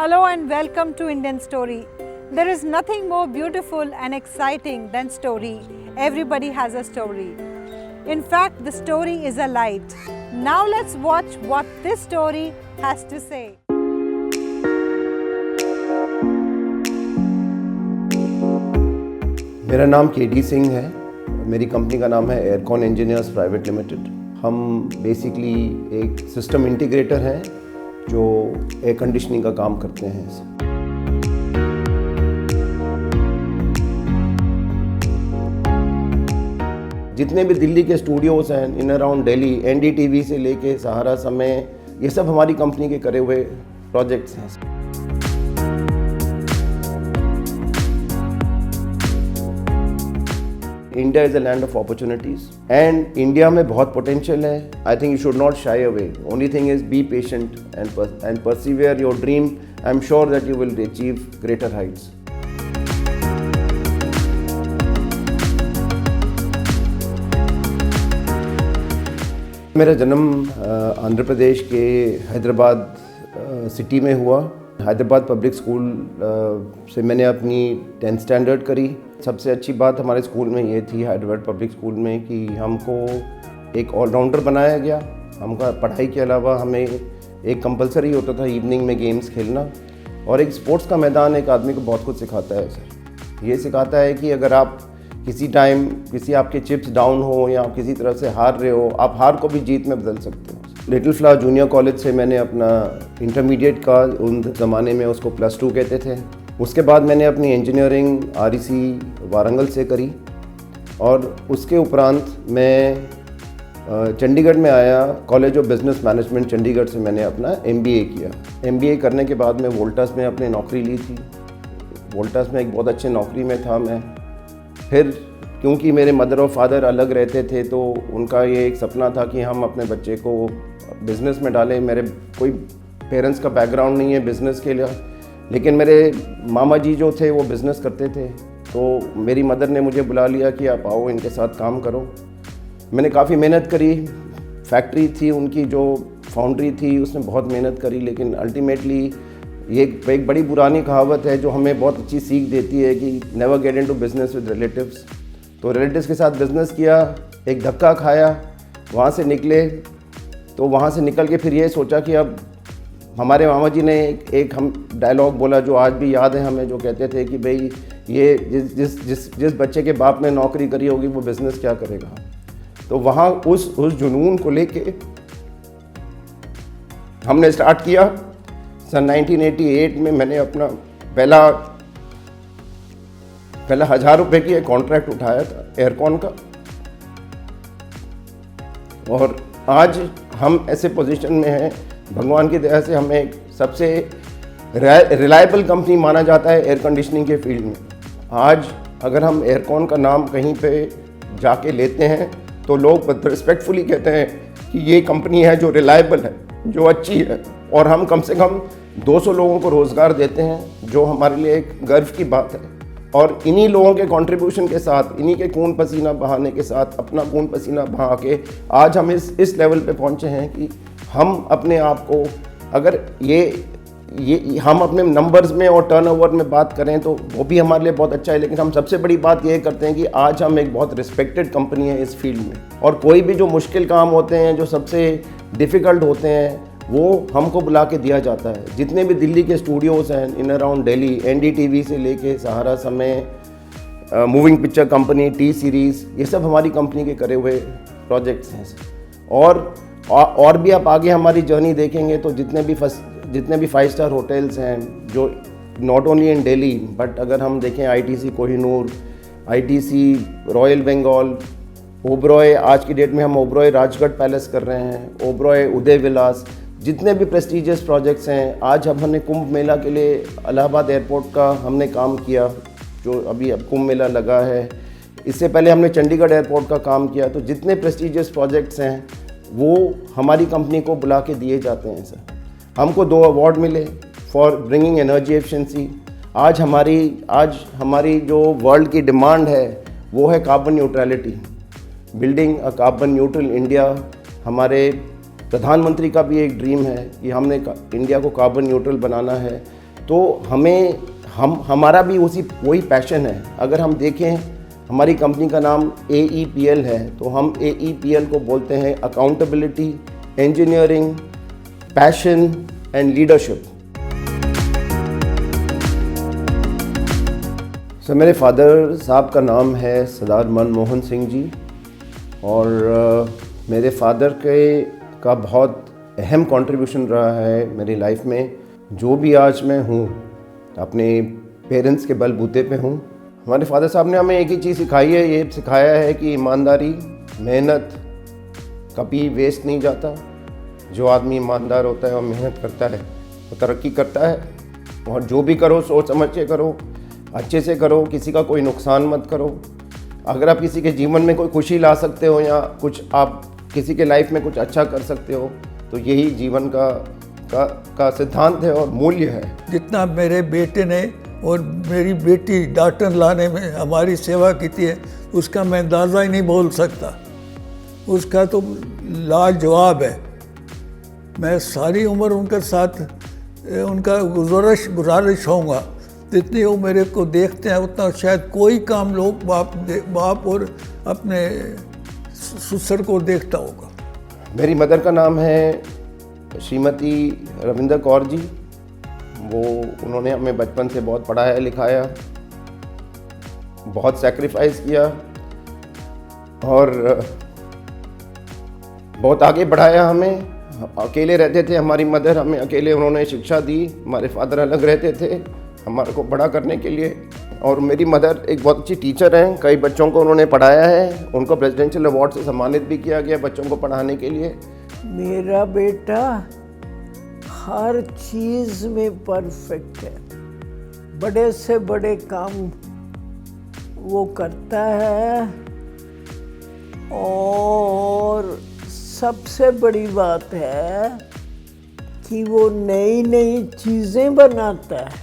Hello and welcome to Indian Story. There is nothing more beautiful and exciting than story. Everybody has a story. In fact, the story is a light. Now let's watch what this story has to say. मेरा नाम KD Singh है। मेरी company का नाम है aircon engineers private limited. हम basically एक system integrator हैं जो एयर कंडीशनिंग का काम करते हैं। जितने भी दिल्ली के स्टूडियोज़ हैं इन अराउंड दिल्ली, एनडीटीवी से लेके सहारा समय, ये सब हमारी कंपनी के करे हुए प्रोजेक्ट्स हैं। India is a land of opportunities and India में बहुत पोटेंशियल है। I think you should not shy away. Only thing is be patient and persevere your dream. I am sure that you will achieve greater Heights. मेरा जन्म आंध्र प्रदेश के Hyderabad city में हुआ। Hyderabad public school से मैंने अपनी 10th स्टैंडर्ड करी। सबसे अच्छी बात हमारे स्कूल में ये थी, हैदराबाद पब्लिक स्कूल में, कि हमको एक ऑलराउंडर बनाया गया। हमका पढ़ाई के अलावा हमें एक कंपलसरी होता था इवनिंग में गेम्स खेलना, और एक स्पोर्ट्स का मैदान एक आदमी को बहुत कुछ सिखाता है सर। ये सिखाता है कि अगर आप किसी टाइम किसी आपके चिप्स डाउन हो या आप किसी तरह से हार रहे हो, आप हार को भी जीत में बदल सकते हो। लिटिल फ्लावर जूनियर कॉलेज से मैंने अपना इंटरमीडिएट का, उन ज़माने में उसको +2 कहते थे। उसके बाद मैंने अपनी इंजीनियरिंग REC वारंगल से करी, और उसके उपरांत मैं चंडीगढ़ में आया। College of business management Chandigarh से मैंने अपना MBA किया। MBA करने के बाद मैं वोल्टास में अपनी नौकरी ली थी। वोल्टास में एक बहुत अच्छे नौकरी में था मैं। फिर क्योंकि मेरे मदर और फादर अलग रहते थे, तो उनका ये एक सपना था कि हम अपने बच्चे को बिज़नेस में डालें। मेरे कोई पेरेंट्स का बैकग्राउंड नहीं है बिज़नेस के लिए, लेकिन मेरे मामा जी जो थे वो बिज़नेस करते थे। तो मेरी मदर ने मुझे बुला लिया कि आप आओ, इनके साथ काम करो। मैंने काफ़ी मेहनत करी। फैक्ट्री थी उनकी, जो फाउंड्री थी, उसमें बहुत मेहनत करी, लेकिन अल्टीमेटली ये एक बड़ी पुरानी कहावत है जो हमें बहुत अच्छी सीख देती है कि never get into business with relatives. तो रिलेटिव्स के साथ बिज़नेस किया, एक धक्का खाया, वहाँ से निकले। तो वहाँ से निकल के फिर ये सोचा कि अब हमारे मामा जी ने एक हम डायलॉग बोला जो आज भी याद है हमें, जो कहते थे कि भाई ये जिस बच्चे के बाप ने नौकरी करी होगी वो बिज़नेस क्या करेगा। तो वहाँ उस जुनून को लेके हमने स्टार्ट किया। सन 1988 में मैंने अपना पहला 1000 रुपये की एक कॉन्ट्रैक्ट उठाया था एयरकॉन का, और आज हम ऐसे पोजीशन में हैं, भगवान की दया से हमें एक सबसे रिलायबल कंपनी माना जाता है एयर कंडीशनिंग के फील्ड में। आज अगर हम एयरकॉन का नाम कहीं पे जाके लेते हैं तो लोग रिस्पेक्टफुली कहते हैं कि ये कंपनी है जो रिलायबल है, जो अच्छी है, और हम कम से कम 200 लोगों को रोज़गार देते हैं, जो हमारे लिए एक गर्व की बात है। और इन्हीं लोगों के कंट्रीब्यूशन के साथ, इन्हीं के खून पसीना बहाने के साथ, अपना खून पसीना बहा के आज हम इस लेवल पे पहुंचे हैं कि हम अपने आप को, अगर ये हम अपने नंबर्स में और टर्नओवर में बात करें तो वो भी हमारे लिए बहुत अच्छा है, लेकिन हम सबसे बड़ी बात ये करते हैं कि आज हम एक बहुत रिस्पेक्टेड कंपनी है इस फील्ड में। और कोई भी जो मुश्किल काम होते हैं, जो सबसे डिफ़िकल्ट होते हैं, वो हमको बुला के दिया जाता है। जितने भी दिल्ली के स्टूडियोज़ हैं इन अराउंड दिल्ली, NDTV से लेके सहारा समय, moving picture company, T series, ये सब हमारी कंपनी के करे हुए प्रोजेक्ट्स हैं। और भी आप आगे हमारी जर्नी देखेंगे तो जितने भी 5 स्टार होटल्स हैं, जो not only in Delhi but अगर हम देखें ITC Kohinoor, ITC royal Bengal, Oberoi, आज की डेट में हम ओबरॉय राजगढ़ पैलेस कर रहे हैं, ओबरॉय उदय विलास, जितने भी प्रेस्टीजियस प्रोजेक्ट्स हैं। आज अब हमने कुंभ मेला के लिए इलाहाबाद एयरपोर्ट का हमने काम किया, जो अभी अब कुंभ मेला लगा है। इससे पहले हमने चंडीगढ़ एयरपोर्ट का काम किया। तो जितने प्रेस्टीजियस प्रोजेक्ट्स हैं वो हमारी कंपनी को बुला के दिए जाते हैं सर। हमको 2 अवार्ड मिले फॉर ब्रिंगिंग एनर्जी एफिशिएंसी। आज हमारी जो वर्ल्ड की डिमांड है वो है carbon neutrality, building a carbon neutral India. हमारे प्रधानमंत्री का भी एक ड्रीम है कि हमने इंडिया को कार्बन न्यूट्रल बनाना है। तो हमारा भी वही पैशन है। अगर हम देखें, हमारी कंपनी का नाम AEPL है, तो हम AEPL को बोलते हैं accountability, engineering, passion and leadership. Sir, मेरे फादर साहब का नाम है सरदार मनमोहन सिंह जी, और मेरे फादर का बहुत अहम कंट्रीब्यूशन रहा है मेरी लाइफ में। जो भी आज मैं हूँ, अपने पेरेंट्स के बलबूते पे हूँ। हमारे फादर साहब ने हमें एक ही चीज़ सिखाई है, ये सिखाया है कि ईमानदारी, मेहनत कभी वेस्ट नहीं जाता। जो आदमी ईमानदार होता है और मेहनत करता है वो तरक्की करता है। और जो भी करो सोच समझ के करो, अच्छे से करो, किसी का कोई नुकसान मत करो। अगर आप किसी के जीवन में कोई खुशी ला सकते हो या कुछ आप किसी के लाइफ में कुछ अच्छा कर सकते हो, तो यही जीवन का सिद्धांत है और मूल्य है। जितना मेरे बेटे ने और मेरी बेटी डॉक्टर लाने में हमारी सेवा की है, उसका मैं अंदाज़ा ही नहीं बोल सकता। उसका तो लाजवाब है। मैं सारी उम्र उनके साथ उनका गुजारिश होऊंगा। जितनी वो मेरे को देखते हैं उतना शायद कोई काम लोग बाप और अपने ससुर को देखता होगा। मेरी मदर का नाम है श्रीमती रविंदर कौर जी। उन्होंने हमें बचपन से बहुत पढ़ाया लिखाया, बहुत सैक्रिफाइस किया और बहुत आगे बढ़ाया हमें। अकेले रहते थे हमारी मदर, हमें अकेले उन्होंने शिक्षा दी। हमारे फादर अलग रहते थे हमारे को बड़ा करने के लिए। और मेरी मदर एक बहुत अच्छी टीचर हैं, कई बच्चों को उन्होंने पढ़ाया है। उनको प्रेसिडेंशियल अवार्ड से सम्मानित भी किया गया बच्चों को पढ़ाने के लिए। मेरा बेटा हर चीज़ में परफेक्ट है। बड़े से बड़े काम वो करता है, और सबसे बड़ी बात है कि वो नई नई चीज़ें बनाता है।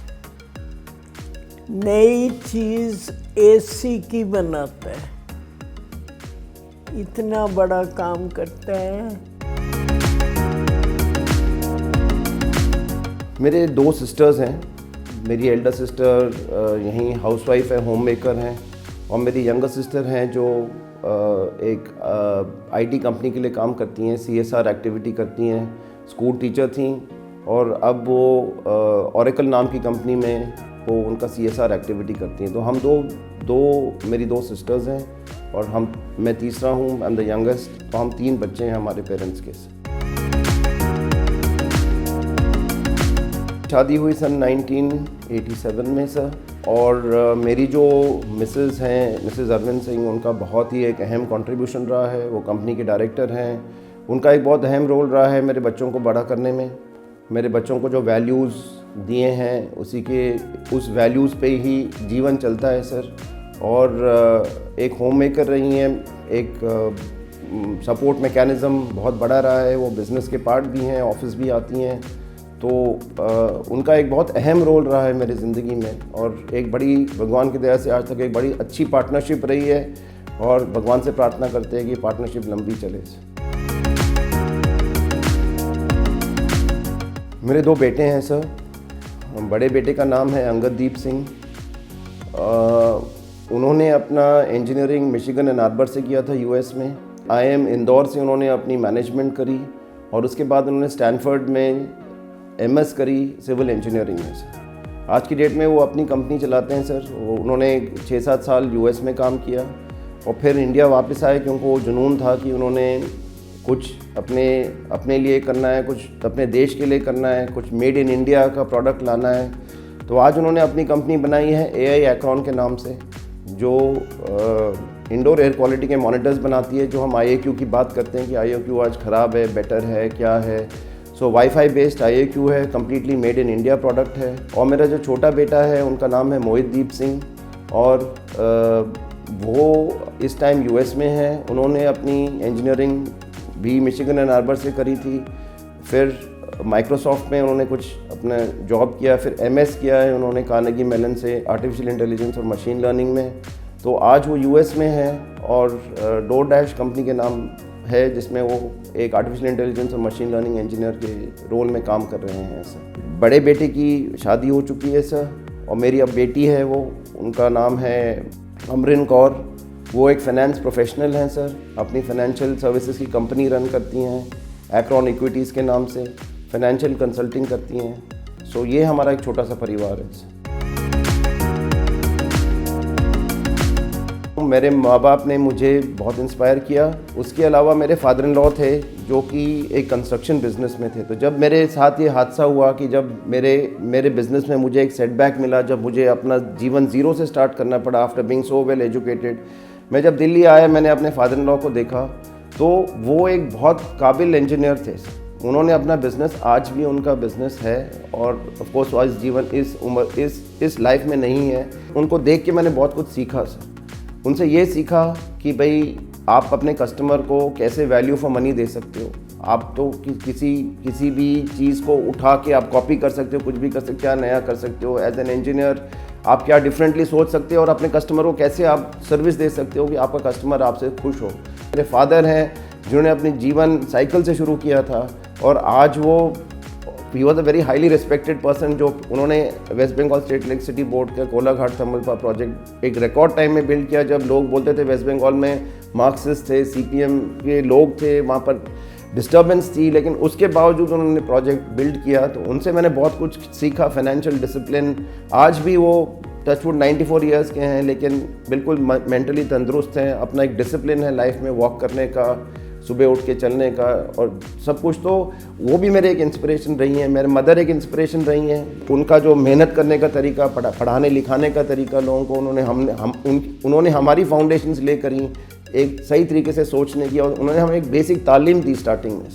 नई चीज़ AC की बनाता है। इतना बड़ा काम करता है। मेरे 2 सिस्टर्स हैं। मेरी एल्डर सिस्टर यहीं हाउसवाइफ है, होम मेकर हैं, और मेरी यंगर सिस्टर हैं जो एक IT कंपनी के लिए काम करती हैं, CSR एक्टिविटी करती हैं। स्कूल टीचर थीं और अब वो ओरेकल नाम की कंपनी में वो उनका CSR एक्टिविटी करती हैं। तो हम मेरी 2 सिस्टर्स हैं और मैं तीसरा हूँ, आई एम द यंगेस्ट। तो हम 3 बच्चे हैं हमारे पेरेंट्स के। शादी हुई सन 1987 में सर। और मेरी जो मिसेज़ हैं, मिसेज़ अरविंद सिंह, उनका बहुत ही एक अहम कंट्रीब्यूशन रहा है। वो कंपनी के डायरेक्टर हैं। उनका एक बहुत अहम रोल रहा है मेरे बच्चों को बड़ा करने में। मेरे बच्चों को जो वैल्यूज़ दिए हैं उस वैल्यूज़ पे ही जीवन चलता है सर। और एक होम मेकर रही हैं, एक सपोर्ट मैकेनिज़्म बहुत बड़ा रहा है। वो बिज़नेस के पार्ट भी हैं, ऑफिस भी आती हैं। तो उनका एक बहुत अहम रोल रहा है मेरी ज़िंदगी में। और एक बड़ी, भगवान की दया से आज तक एक बड़ी अच्छी पार्टनरशिप रही है, और भगवान से प्रार्थना करते हैं कि पार्टनरशिप लंबी चले। मेरे 2 बेटे हैं सर। बड़े बेटे का नाम है अंगददीप सिंह। उन्होंने अपना इंजीनियरिंग मिशिगन एंड आर्बर से किया था US में। IIM इंदौर से उन्होंने अपनी मैनेजमेंट करी, और उसके बाद उन्होंने स्टैनफोर्ड में MS करी सिविल इंजीनियरिंग में सर। आज की डेट में वो अपनी कंपनी चलाते हैं सर। उन्होंने 6-7 साल US में काम किया और फिर इंडिया वापस आए, क्योंकि वो जुनून था कि उन्होंने कुछ अपने लिए करना है, कुछ अपने देश के लिए करना है, कुछ मेड इन इंडिया का प्रोडक्ट लाना है। तो आज उन्होंने अपनी कंपनी बनाई है AI एक्रोन के नाम से, जो इंडोर एयर क्वालिटी के मॉनिटर्स बनाती है। जो हम IAQ की बात करते हैं कि IAQ आज ख़राब है, बेटर है, क्या है। सो वाईफाई बेस्ड IAQ है, completely made in India product है। और मेरा जो छोटा बेटा है उनका नाम है मोहितदीप सिंह, और वो इस टाइम US में है। उन्होंने अपनी इंजीनियरिंग भी मिशिगन एंड आर्बर से करी थी, फिर माइक्रोसॉफ्ट में उन्होंने कुछ अपना जॉब किया, फिर MS किया है उन्होंने कार्नेगी मेलन से आर्टिफिशियल इंटेलिजेंस और मशीन लर्निंग में। तो आज वो US में है, और DoorDash कंपनी के नाम है जिसमें वो एक आर्टिफिशियल इंटेलिजेंस और मशीन लर्निंग इंजीनियर के रोल में काम कर रहे हैं सर। बड़े बेटे की शादी हो चुकी है सर, और मेरी अब बेटी है, वो उनका नाम है अमरिन कौर। वो एक फाइनेंस प्रोफेशनल हैं सर, अपनी फाइनेंशियल सर्विसेज की कंपनी रन करती हैं, एक्रोन इक्विटीज़ के नाम से फाइनेंशियल कंसल्टिंग करती हैं। सो ये हमारा एक छोटा सा परिवार है सर। मेरे माँ बाप ने मुझे बहुत इंस्पायर किया। उसके अलावा मेरे फादर इन लॉ थे जो कि एक कंस्ट्रक्शन बिज़नेस में थे। तो जब मेरे साथ ये हादसा हुआ कि जब मेरे बिज़नेस में मुझे एक सेटबैक मिला, जब मुझे अपना जीवन ज़ीरो से स्टार्ट करना पड़ा after being so well educated, मैं जब दिल्ली आया मैंने अपने फादर इन लॉ को देखा तो वो एक बहुत काबिल इंजीनियर थे। उन्होंने अपना बिज़नेस, आज भी उनका बिज़नेस है, और ऑफ कोर्स आज जीवन इस लाइफ में नहीं है। उनको देख के मैंने बहुत कुछ सीखा सर। उनसे ये सीखा कि भाई आप अपने कस्टमर को कैसे वैल्यू फॉर मनी दे सकते हो। आप तो किसी भी चीज़ को उठा के आप कॉपी कर सकते हो, कुछ भी कर सकते हो, क्या नया कर सकते हो। एज एन इंजीनियर आप क्या डिफरेंटली सोच सकते हो और अपने कस्टमर को कैसे आप सर्विस दे सकते हो कि आपका कस्टमर आपसे खुश हो। मेरे फादर हैं जिन्होंने अपनी जीवन साइकिल से शुरू किया था, और आज ही was a very highly respected person. जो उन्होंने west Bengal state electricity board का कोलाघाट थर्मल पावर प्रोजेक्ट एक रिकॉर्ड टाइम में बिल्ड किया। जब लोग बोलते थे वेस्ट बंगाल में मार्क्सिस्ट थे, सीपीएम के लोग थे, वहाँ पर डिस्टर्बेंस थी, लेकिन उसके बावजूद उन्होंने प्रोजेक्ट बिल्ड किया। तो उनसे मैंने बहुत कुछ सीखा, फाइनेंशियल डिसिप्लिन। आज भी वो टचवुड 94 ईयर्स के हैं, लेकिन बिल्कुल मेंटली तंदुरुस्त हैं। अपना एक डिसिप्लिन है लाइफ में, वॉक करने का, सुबह उठ के चलने का और सब कुछ। तो वो भी मेरे एक इंस्पिरेशन रही हैं। मेरे मदर एक इंस्पिरेशन रही हैं। उनका जो मेहनत करने का तरीका, पढ़ाने लिखाने का तरीका लोगों को, उन्होंने हमारी फाउंडेशंस लेकर ही एक सही तरीके से सोचने की, और उन्होंने हमें एक बेसिक तालीम दी स्टार्टिंग में।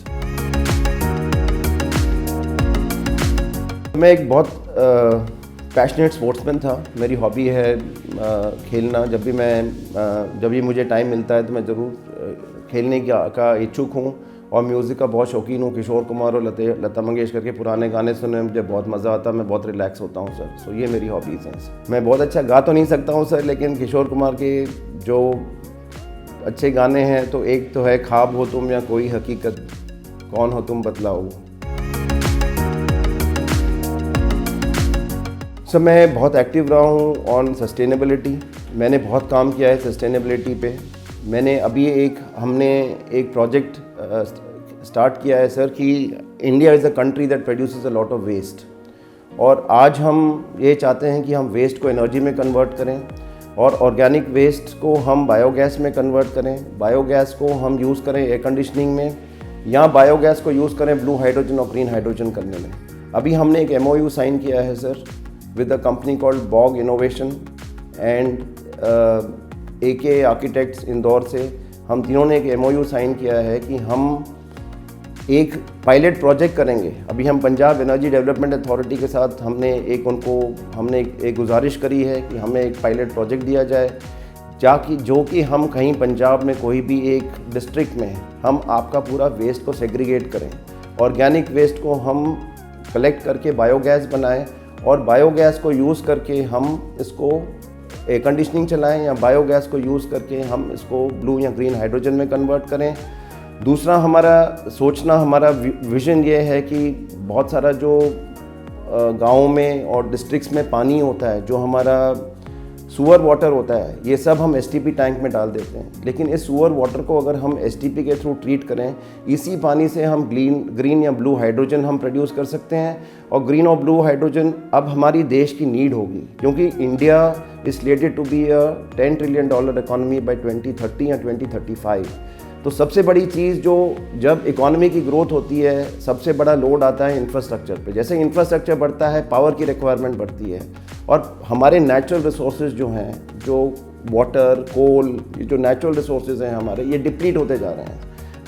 मैं एक बहुत पैशनेट स्पोर्ट्समैन था। मेरी हॉबी है खेलना। जब भी मुझे टाइम मिलता है तो मैं ज़रूर खेलने का इच्छुक हूँ, और म्यूज़िक का बहुत शौकीन हूँ। किशोर कुमार और लता मंगेशकर के पुराने गाने सुनने में मुझे बहुत मज़ा आता है। मैं बहुत रिलैक्स होता हूँ सर। सो ये मेरी हॉबीज़ हैं। मैं बहुत अच्छा गा तो नहीं सकता हूँ सर, लेकिन किशोर कुमार के जो अच्छे गाने हैं, तो एक तो है ख्वाब हो तुम या कोई हकीकत, कौन हो तुम बतलाओ। सर मैं बहुत एक्टिव रहा हूँ ऑन सस्टेनेबिलिटी। मैंने बहुत काम किया है सस्टेनेबिलिटी पे। हमने एक प्रोजेक्ट स्टार्ट किया है सर कि India is a country that produces a lot of waste, और आज हम ये चाहते हैं कि हम वेस्ट को एनर्जी में कन्वर्ट करें, और ऑर्गेनिक वेस्ट को हम बायोगैस में कन्वर्ट करें। बायोगैस को हम यूज़ करें एयर कंडीशनिंग में, या बायोगैस को यूज़ करें ब्लू हाइड्रोजन और ग्रीन हाइड्रोजन करने में। अभी हमने एक MOU साइन किया है sir with a company called bog innovation and AK architects Indore से। हम तीनों ने एक MOU साइन किया है कि हम एक पायलट प्रोजेक्ट करेंगे। अभी हम पंजाब एनर्जी डेवलपमेंट अथॉरिटी के साथ हमने एक गुजारिश करी है कि हमें एक पायलट प्रोजेक्ट दिया जाए, जो कि हम कहीं पंजाब में कोई भी एक डिस्ट्रिक्ट में हम आपका पूरा वेस्ट को सेग्रीगेट करें, ऑर्गेनिक वेस्ट को हम कलेक्ट करके बायोगैस बनाएं, और बायोगैस को यूज़ करके हम इसको एयर कंडीशनिंग चलाएं, या बायोगैस को यूज़ करके हम इसको ब्लू या ग्रीन हाइड्रोजन में कन्वर्ट करें। दूसरा हमारा विज़न ये है कि बहुत सारा जो गाँव में और डिस्ट्रिक्ट्स में पानी होता है, जो हमारा सूअर वाटर होता है, ये सब हम STP टैंक में डाल देते हैं। लेकिन इस सूअर वाटर को अगर हम STP के थ्रू ट्रीट करें, इसी पानी से हम ग्रीन या ब्लू हाइड्रोजन हम प्रोड्यूस कर सकते हैं। और ग्रीन और ब्लू हाइड्रोजन अब हमारी देश की नीड होगी, क्योंकि India is slated to be a $10 trillion economy by 2030 या 2035। तो सबसे बड़ी चीज़ जब इकोनॉमी की ग्रोथ होती है, सबसे बड़ा लोड आता है इंफ्रास्ट्रक्चर पे। जैसे इंफ्रास्ट्रक्चर बढ़ता है, पावर की रिक्वायरमेंट बढ़ती है, और हमारे नेचुरल रिसोर्सेज जो हैं, जो वाटर, कोल, ये जो नेचुरल रिसोर्सेज हैं हमारे, ये डिप्लीट होते जा रहे हैं।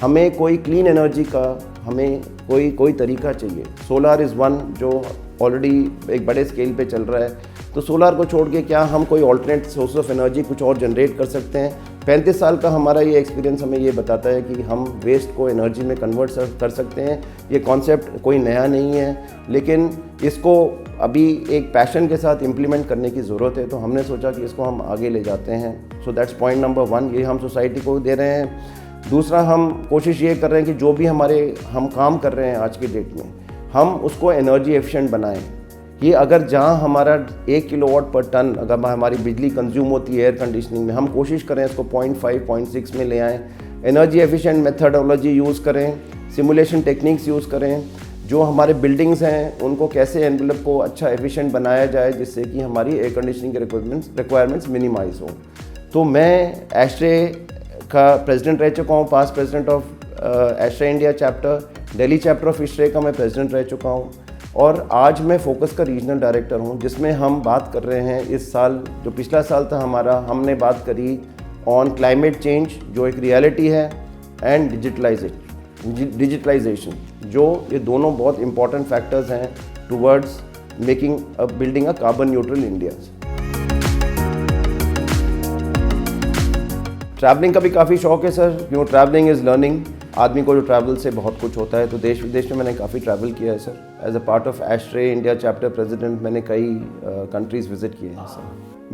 हमें कोई क्लीन एनर्जी का कोई तरीका चाहिए। सोलर इज़ वन जो ऑलरेडी एक बड़े स्केल पे चल रहा है। तो सोलर को छोड़ के क्या हम कोई ऑल्टरनेट सोर्स ऑफ एनर्जी कुछ और जनरेट कर सकते हैं? 35 साल का हमारा ये एक्सपीरियंस हमें ये बताता है कि हम वेस्ट को एनर्जी में कन्वर्ट कर सकते हैं। ये कॉन्सेप्ट कोई नया नहीं है, लेकिन इसको अभी एक पैशन के साथ इम्प्लीमेंट करने की ज़रूरत है। तो हमने सोचा कि इसको हम आगे ले जाते हैं। सो दैट्स पॉइंट नंबर 1, ये हम सोसाइटी को दे रहे हैं। दूसरा हम कोशिश ये कर रहे हैं कि जो भी हम काम कर रहे हैं आज की डेट में, हम उसको एनर्जी एफिशिएंट बनाएं। कि अगर जहाँ हमारा 1 किलोवाट पर टन अगर हमारी बिजली कंज्यूम होती है एयर कंडीशनिंग में, हम कोशिश करें इसको 0.5 0.6 में ले आएँ। एनर्जी एफिशिएंट मेथडोलॉजी यूज़ करें, सिमुलेशन टेक्निक्स यूज़ करें। जो हमारे बिल्डिंग्स हैं उनको कैसे एनवेलप को अच्छा एफिशिएंट बनाया जाए जिससे कि हमारी एयर कंडीशनिंग के रिक्वायरमेंट्स मिनिमाइज़ हो। तो मैं एस्ट्रे का प्रेसिडेंट रह चुका हूँ, past president of ASHRAE India chapter, Delhi chapter of ashtray का मैं प्रेसिडेंट रह चुका हूँ, और आज मैं फोकस का रीजनल डायरेक्टर हूँ, जिसमें हम बात कर रहे हैं इस साल, जो पिछला साल था हमारा, हमने बात करी ऑन क्लाइमेट चेंज जो एक रियलिटी है, एंड डिजिटलाइजेशन, जो ये दोनों बहुत इंपॉर्टेंट फैक्टर्स हैं towards building a carbon neutral India. Travelling का भी काफ़ी शौक है सर, क्यों ट्रैवलिंग इज़ लर्निंग। आदमी को जो ट्रैवल से बहुत कुछ होता है, तो देश विदेश में मैंने काफ़ी ट्रैवल किया है sir. As a part of ASHRAE India chapter president मैंने कई कंट्रीज़ विज़िट किए हैं सर।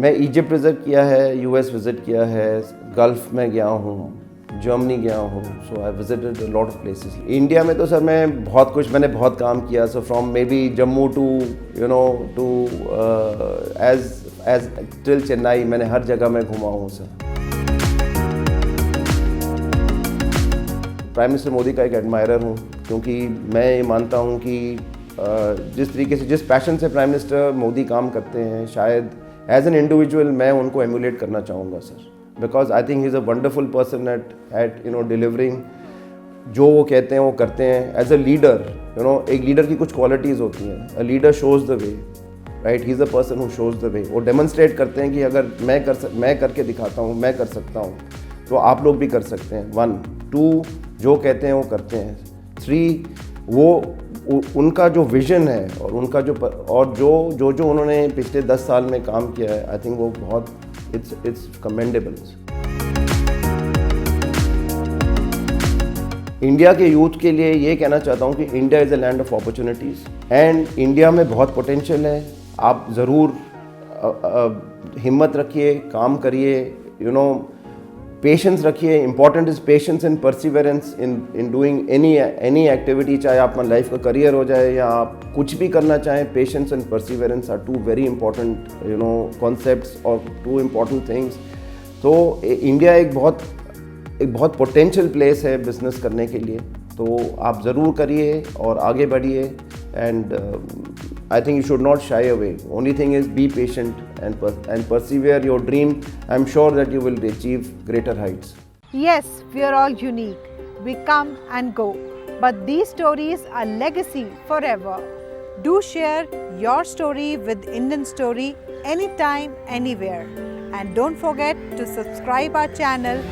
मैं इजिप्ट विज़िट किया है, यूएस विज़िट किया है, गल्फ़ में गया हूँ, जर्मनी गया हूँ, so I visited a lot of places. India में तो सर मैंने बहुत काम किया, so from maybe Jammu to to edge till Chennai, मैंने हर जगह में घुमा हूँ सर। प्राइम मिनिस्टर मोदी का एक एडमायरर हूँ, क्योंकि मैं ये मानता हूँ कि जिस तरीके से, जिस पैशन से प्राइम मिनिस्टर मोदी काम करते हैं, शायद एज एन इंडिविजुअल मैं उनको एमुलेट करना चाहूँगा sir, because I think he is a wonderful person at delivering. जो वो कहते हैं वो करते हैं। एज अ लीडर, एक लीडर की कुछ क्वालिटीज़ होती हैं। A leader shows the way, right, he is a person who shows the way. वो डेमोन्स्ट्रेट करते हैं कि अगर मैं करके दिखाता हूँ, मैं कर सकता हूँ, तो आप लोग भी कर सकते हैं। 1 2 जो कहते हैं वो करते हैं। 3 वो उनका जो विजन है और उनका जो उन्होंने पिछले 10 साल में काम किया है, आई थिंक वो बहुत इट्स कमेंडेबल। इंडिया के यूथ के लिए ये कहना चाहता हूँ कि India is a land of opportunities, and India में बहुत पोटेंशियल है। आप ज़रूर हिम्मत रखिए, काम करिए, पेशेंस रखिए। Important is patience and perseverance in doing any activity, चाहे आपका लाइफ का करियर हो जाए या आप कुछ भी करना चाहें। Patience and perseverance are 2 very important concepts और 2 इम्पॉर्टेंट थिंग्स। तो इंडिया एक बहुत पोटेंशियल प्लेस है बिजनेस करने के लिए, तो आप ज़रूर करिए और आगे बढ़िए। And I think you should not shy away. Only thing is be patient and persevere your dream. I'm sure that you will achieve greater heights. Yes, we are all unique. We come and go. But these stories are legacy forever. Do share your story with Indian Story anytime, anywhere. And don't forget to subscribe our channel